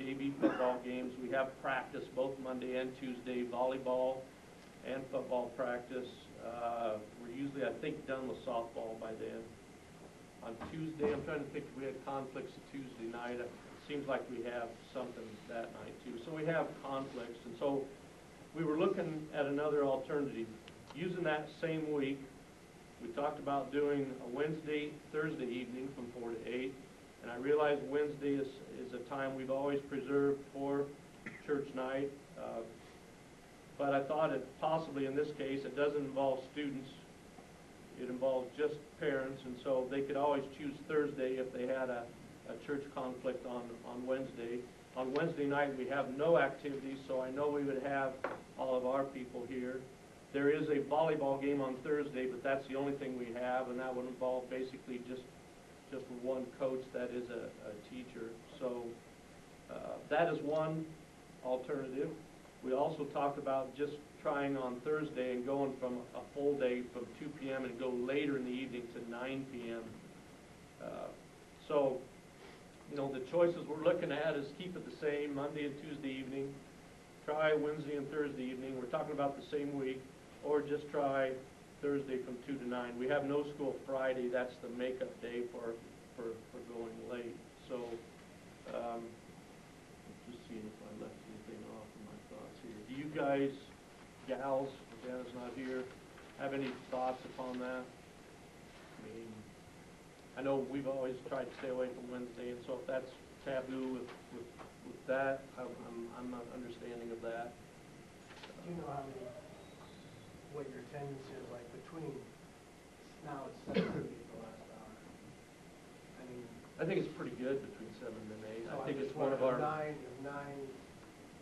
JV football games. We have practice both Monday and Tuesday, volleyball and football practice. We're usually, I think, done with softball by then. On Tuesday, I'm trying to think if we had conflicts Tuesday night. It seems like we have something that night too. So we have conflicts, and so we were looking at another alternative. Using that same week, we talked about doing a Wednesday, Thursday evening from 4 to 8. And I realize Wednesday is a time we've always preserved for church night. But I thought it possibly in this case, it doesn't involve students. It involves just parents, and so they could always choose Thursday if they had a church conflict on Wednesday. On Wednesday night, we have no activities, so I know we would have all of our people here. There is a volleyball game on Thursday, but that's the only thing we have, and that would involve basically just one coach that is a teacher. So that is one alternative. We also talked about just trying on Thursday and going from a full day from 2 p.m. and go later in the evening to 9 p.m. So, you know, the choices we're looking at is keep it the same Monday and Tuesday evening, try Wednesday and Thursday evening. We're talking about the same week, or just try Thursday from 2 to 9. We have no school Friday. That's the makeup day for going late. So, just seeing if I left anything off in my thoughts here. Do you guys, gals, Deanna's not here, have any thoughts upon that? I mean, I know we've always tried to stay away from Wednesday, and so if that's taboo with that, I'm not understanding of that. Do you know what your attendance is like between, now it's 7 to 8 the last hour? I mean, I think it's pretty good between 7 and 8. So I think it's one of our... Nine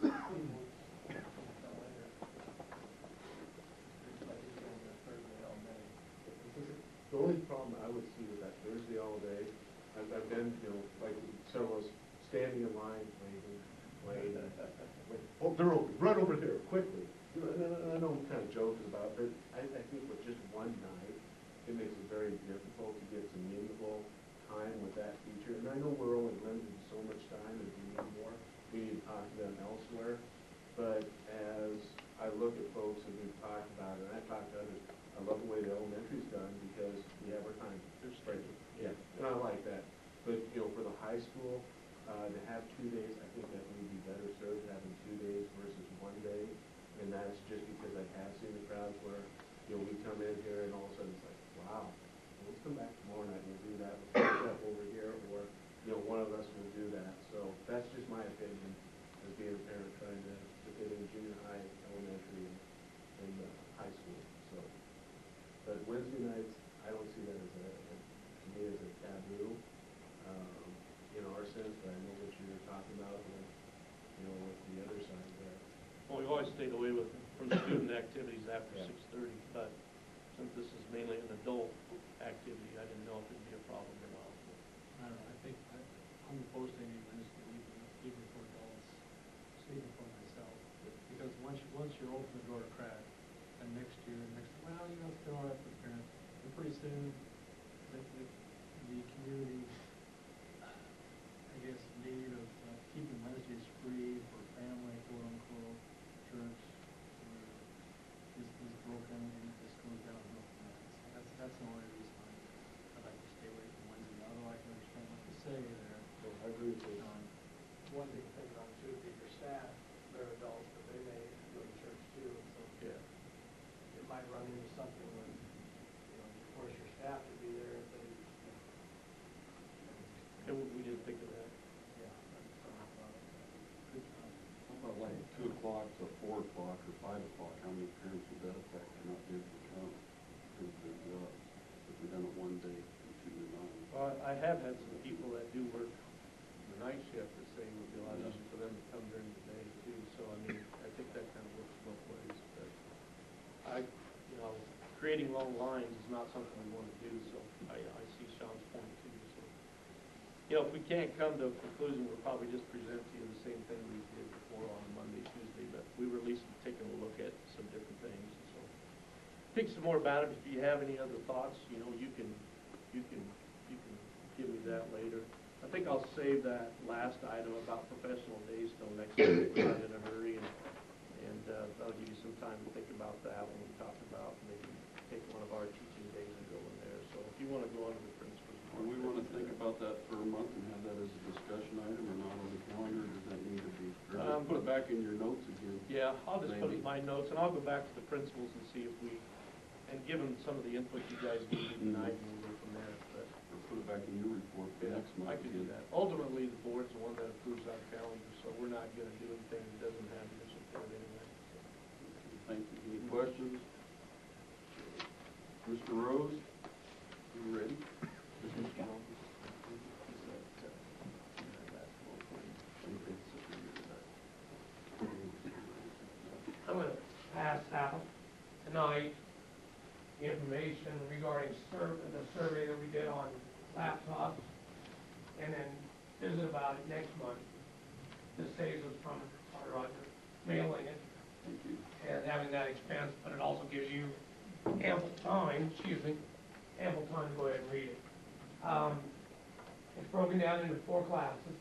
people. The only problem I would see with that Thursday all day, I've been, you know, like several of us standing in line waiting. Oh, they're open, run over here, quickly. You know, and I know I'm kind of joking about it, but I think with just one night, it makes it very difficult to get some meaningful time with that teacher. And I know we're only limited to so much time, and if we need more, we need to talk to them elsewhere. But as I look at folks and we've talked about it, and I talk to others, I love the way the elementary's done because we have our time. They're straight. Yeah, and I like that. But, you know, for the high school, to have 2 days, I think that would be better served having 2 days versus 1 day. And that's just because I have seen the crowds where, you know, we come in here and all of a sudden it's like, wow, let's come back tomorrow night and we'll do that. Let's put that over here, or, you know, one of us will do that. So that's just my opinion as being a parent trying to fit in junior high, elementary, and high school. So, but Wednesday nights, I don't see that as to me as a taboo in our sense, but I know what you're talking about with, you know, with the other side there. Well, we've always stayed away from the student activities after Yeah. 6:30, but since this is mainly an adult activity, I didn't know if it'd be a problem or not. I don't know, I think I'm opposed to any Wednesday evening, even for adults, even for myself. Because once you open the door to crack, and next year, well, you know, it's been all right for the parents, and pretty soon, the community, I guess, need of keeping Wednesdays free for family, quote unquote, church, is broken, and it just goes downhill from that. So that's the only reason I'd like to stay away from Wednesday, although I can understand what you say there. So I agree with you. One thing to think about too, is your staff, they're adults, but they may go to church too, so Yeah. it might run into something where, you know, you force your staff to be there if they, And we didn't think of that. yeah, that's something about it. Good job. How about like 2 o'clock to 4 o'clock or 5 o'clock? How many parents would that affect to not be able to come because of their jobs? If we done it one day from 2 to 9. Well, I have had some people that do work the night shift that say it would be a lot easier for them to come during the day too. So, I mean, I think that kind of works both ways. But you know, creating long lines is not something we want to do, so I see Sean's point too. So, you know, if we can't come to a conclusion, we'll probably just present to you the same thing we did before on Monday, Tuesday, but we were at least taking a look at some different things. So, think some more about it. If you have any other thoughts, you know, you can give me that later. think I'll save that last item about professional days till next week. We're not in a hurry, and that'll give you some time to think about that when we talk about maybe take one of our teaching days and go in there. So if you want to go under the principal's Do we report, want to think about that for a month and have that as a discussion item or not on the calendar? Does that need to be, or just put it back in your notes again? Yeah, I'll just put it Maybe. in my notes, and I'll go back to the principals and see if we, and give them some of the input you guys gave me tonight, and we'll go from there. But Or put it back in your report for next month I can do again? that. Ultimately, the board's the one that approves our calendar, so we're not gonna do anything that doesn't have your support anyway. Thank you. Any questions? Mr. Rose, you ready? I'm gonna pass out tonight information regarding the survey that we did on laptops, and then visit about it next month. This saves us from mailing it Thank you. and having that expense, but it also gives you ample time to go ahead and read it. It's broken down into 4 classes,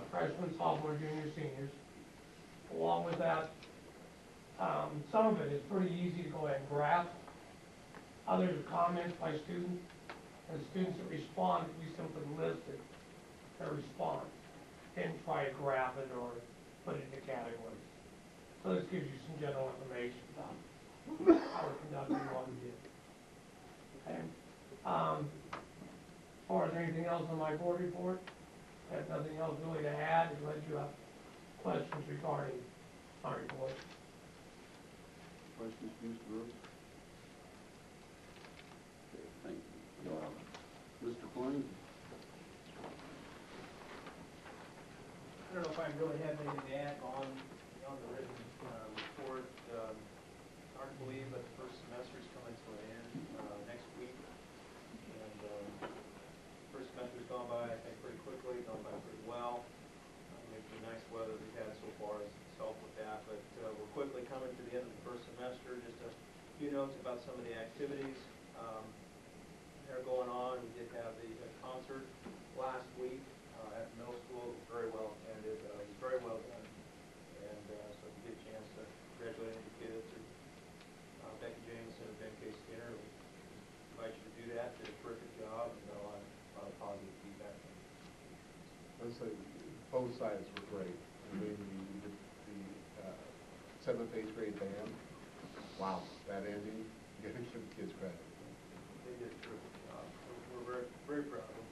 freshmen, sophomore, junior, seniors. Along with that, some of it is pretty easy to go ahead and graph. Others are comments by students, and students that respond, we simply listed their response. Didn't try to graph it or put it into categories. So this gives you some general information about how we're conducting what we did. Okay? As far as anything else on my board report, I have nothing else really to add, unless you have questions regarding my report. Questions, Mr. Rose? Okay, thank you. Mr. Flynn? I don't know if I really have anything to add on the written report. Hard to believe, but the first semester's coming to an end next week. And first semester's gone by, I think, pretty quickly, gone by pretty well. Maybe the nice weather we've had so far has helped with that. But we're quickly coming to the end of the first semester. Just a few notes about some of the activities that are going on. We did have the concert last week at the middle school. It was very well attended. It was very well done. And so if you get a chance to congratulate any kids, or Becky Jameson and Ben K. Skinner, we invite you to do that. Did a terrific job, and got a lot of positive feedback. Let's say, both sides were great. I mean, the 7th, 8th grade band, wow, that ending, you gotta give the kids credit. They did a terrific job. We're very, very proud of them.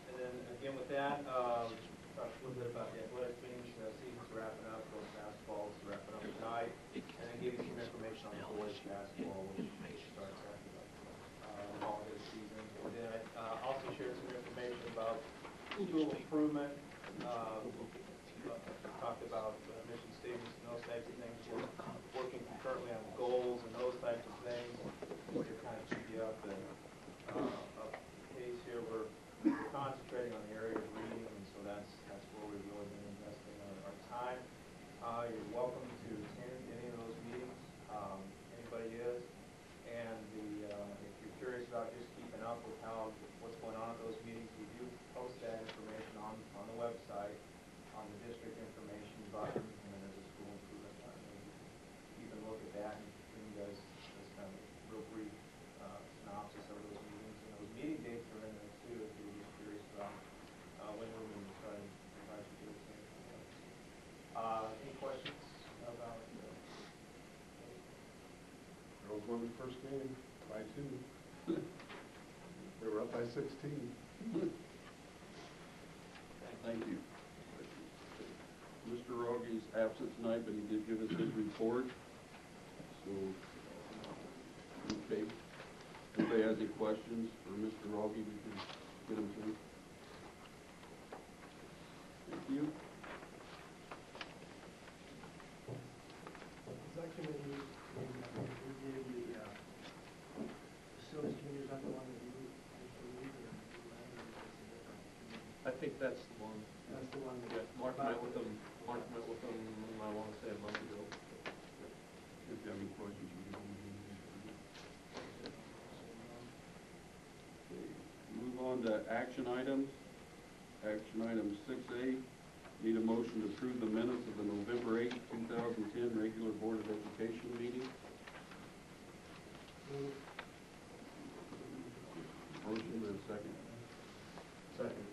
And then again with that, talk a little bit about the athletic teams. Season's wrapping up, girls basketball is wrapping up tonight, and then give you some information on the boys basketball, which starts after the holiday season. And then I also shared some information about school improvement. Talked about mission statements and those types of things. We're working concurrently on goals and those types of things to kind of keep you up pace here. We're concentrating on the area of reading, and so that's where we've really been investing our time. You're welcome to attend any of those meetings. Anybody is. And if you're curious about just keeping up with what's going on at those meetings, we do post that information on the website, on the district information button, and then there's a school improvement button. You can look at that and bring you guys this kind of real brief synopsis of those meetings. And those meeting dates are in there too, if you're just curious about when we're going to try and invite you to attend. Any questions about Girls won the first game by 2. They were up by 16. Thank you. Mr. Rogge's absent tonight, but he did give us his report. So, okay. If anybody has any questions for Mr. Rogge, we can get them to him. Thank you. Is that committee, we gave the facilities committee, is that the one that you lead, or? I think that's the one. That's the one that. Yeah, Mark met with them, I want to say a month ago. If you have any questions, we can. Okay, move On to action items. Action item 6A, need a motion to approve the minutes of the November 8, 2010 regular Board of Education meeting. Motion and a second. Second.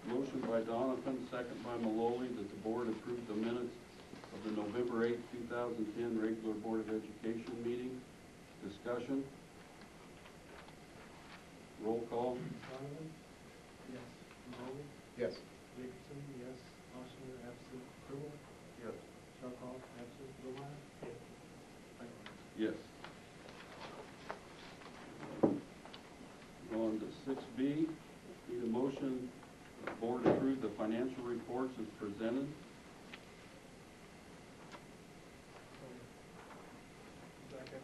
Motion by Donovan, second by Malloy, that the board approve the minutes of the November 8, 2010 regular Board of Education meeting. Discussion. Roll call. Donovan? Yes. Malloy? Yes. Jacobson, yes. Oshner, absent. Cribble? Yes. Sharpall, absent. Lohmeyer? Yes. On to 6B, need a motion, the board approve the financial reports as presented. Second.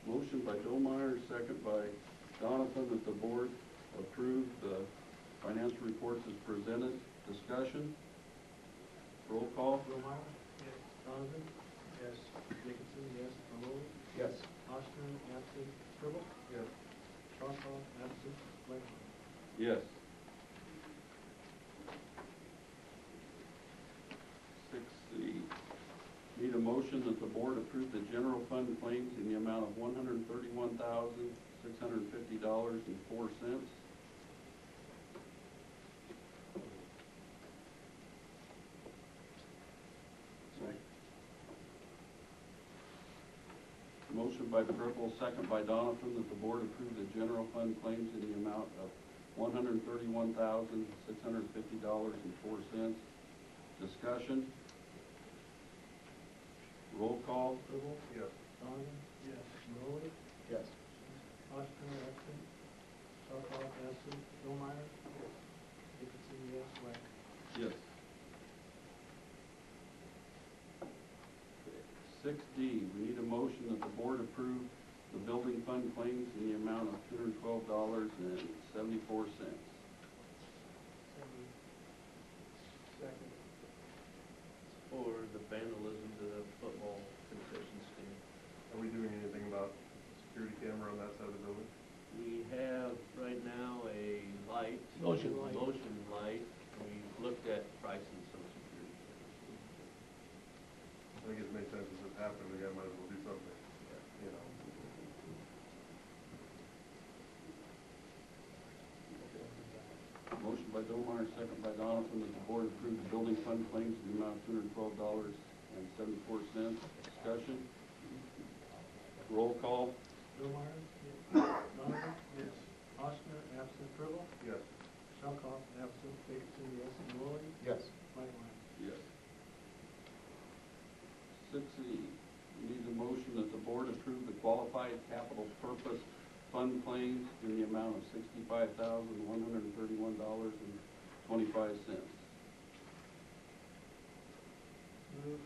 Motion by Domeyer, second by Donovan, that the board approve the financial reports as presented. Discussion. Roll call. Lohmeyer? Yes. Donovan? Yes. Jacobson, yes. Malloy? Yes. Oshner, absent. Cribble? Yes. Sharpall, absent. Whiteheart? Yes. 6C, need a motion that the board approve the general fund claims in the amount of $131,650.04. Motion by Cripple, second by Donovan, that the board approve the general fund claims in the amount of $131,650.04. Discussion. Roll call. Cribble? Yes. Donovan? Yes. Malloy? Yes. Oshner, absent. Sharpall, absent. Lohmeyer? Jacobson, yes. Whiteheart? Yes. 6D, we need a motion that the board approve the building fund claims in the amount of $212.74. Second. For the vandalism to the football concession stand. Are we doing anything about security camera on that side of the building? We have right now a light. Motion light. Motion light. We've looked at pricing some security cameras. I think it makes sense if it's happening, the guy might as well do something, you know. Motion by Domeyer, second by Donovan, that the board approve the building fund claims in the amount of $212.74. Discussion. Roll call. Lohmeyer? Yes. Donovan? Yes. Oshner, absent. Cribble? Yes. Sharpall, absent. Jacobson, yes. Malloy? Yes. Whiteheart? Yes. 6E, we need a motion that the board approve the qualified capital purpose fund claims in the amount of $65,131.25. Move.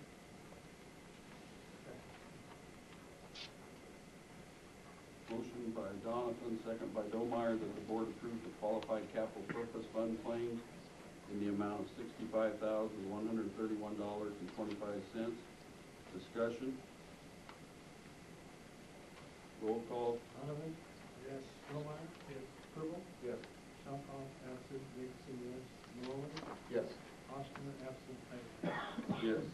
Motion by Donovan, second by Domeyer, that the board approve the qualified capital purpose fund claims in the amount of $65,131.25. Discussion. Roll call. Donovan? Yes. Lohmeyer? Yes. Cribble? Yes. Sharpall, absent. Jacobson, yes. Malloy? Yes. Oshner, absent. Whiteheart? Yes.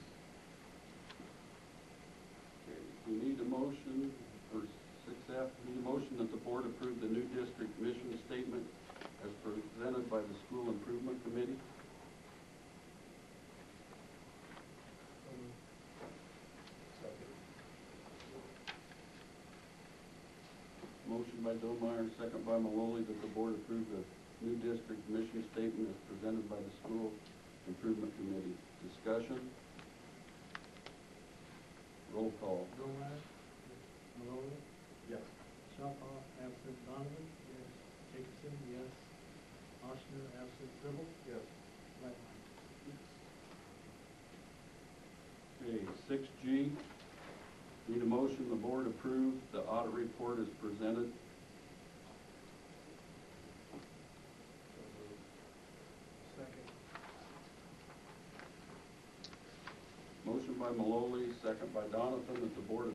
Okay, we need a motion, for 6F, we need a motion that the board approve the new district mission statement as presented by the School Improvement Committee. Motion by Domeyer, second by Malloy, that the board approve the new district mission statement as presented by the School Improvement Committee. Discussion. Roll call. Lohmeyer? Malloy? Yes. Sharpall, absent. Donovan? Yes. Jacobson, yes. Oshner, absent. Cribble? Yes. Whiteheart? Okay, 6G, need a motion the board approve the audit report as presented. Second. Motion by Malloy, second by Donovan, that the board